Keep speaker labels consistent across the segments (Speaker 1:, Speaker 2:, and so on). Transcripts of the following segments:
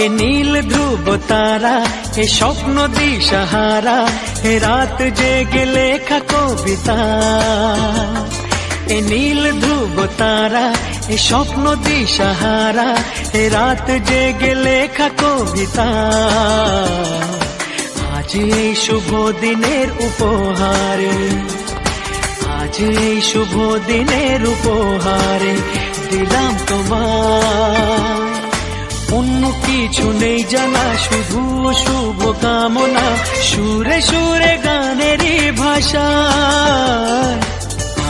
Speaker 1: এ নীল ধ্রুব তারা, এ স্বপ্ন দিশাহারা, এ রাত জেগে লেখা কবিতা। এ নীল ধ্রুব তারা, এ স্বপ্ন দিশাহারা, এ রাত জেগে লেখা কবিতা। আজ এই শুভ দিনের উপহারে, আজ এই শুভ দিনের উপহারে দিলাম তোমায়। অন্য কিছু নেই জানা, শুধু শুভ কামনা, সুরে সুরে গানেরই ভাষা।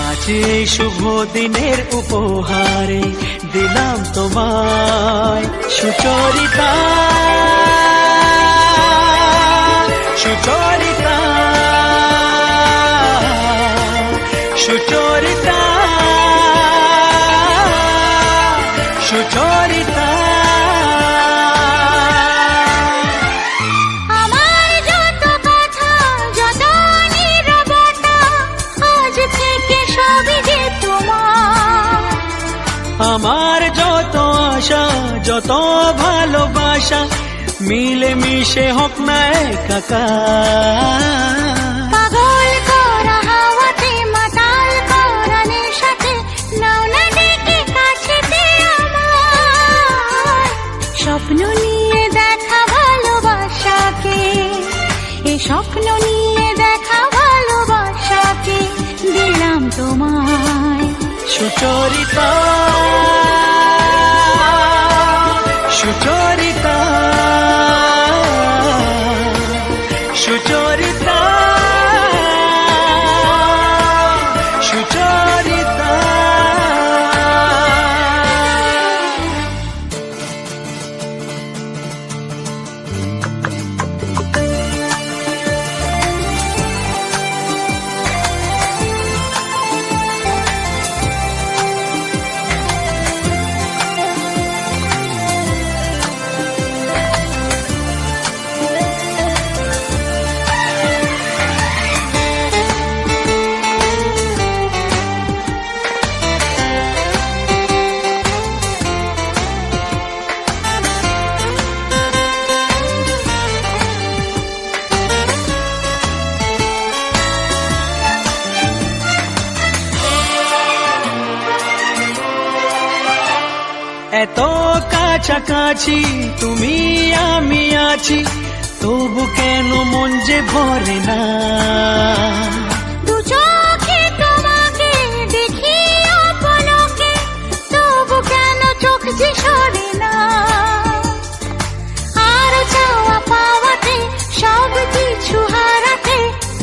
Speaker 1: আজ এই শুভ দিনের উপহারে দিলাম তোমায়। সুচরিতা, সুচরিতা, সুচরিতা, সুচরিতা।
Speaker 2: আমার যত কথা, যত নীরবতা, আজ থেকে সবই যে তোমার।
Speaker 1: আমার যত আশা, যত ভালোবাসা, মিলে মিশে হোক না একাকার।
Speaker 2: পাগল করা হাওয়াতে, মাতাল করা নেশাতে, নাও না ডেকে কাছেতে আমার। স্বপ্ন নিয়ে দেখা ভালোবাসাকে, এ স্বপ্ন নিয়ে দেখা ভালোবাসাকে দিলাম তোমায়।
Speaker 1: সুচরিতা, সুচরিতা, সুচরিতা, সুচরিতা। এত কাছাকাছি তুমি আমি আছি, তবু কেন মন যে ভরে না।
Speaker 2: দু চোখে তোমাকে দেখি অপলকে, তবু কেন চোখ যে সরে না। আর চাওয়া পাওয়াতে, সব কিছু হারাতে,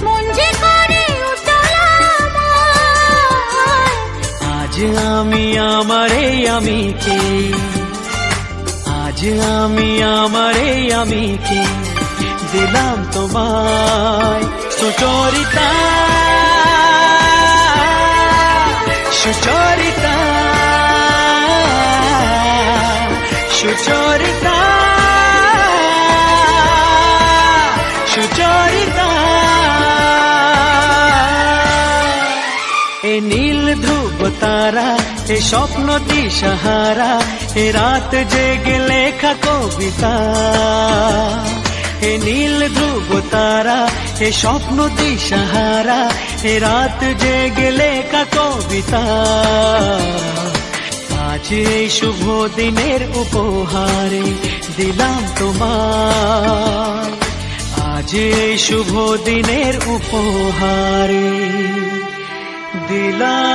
Speaker 2: মন যে করে উতলা আমার।
Speaker 1: আজ আমি আমার এই আমিকে, আজ আমি আমার এই আমিকে দিলাম তোমায়। সুচরিতা, সুচরিতা, সুচরিতা, সুচরিতা। এ নীল ধ্রুব তারা, এ স্বপ্ন দিশাহারা, এ রাত জেগে লেখা কবিতা। এ নীল ধ্রুব তারা, এ স্বপ্ন দিশাহারা, এ রাত জেগে লেখা কবিতা। আজ এই শুভ দিনের উপহারে দিলাম তোমায়। আজ এই শুভ দিনের উপহারে দিলাম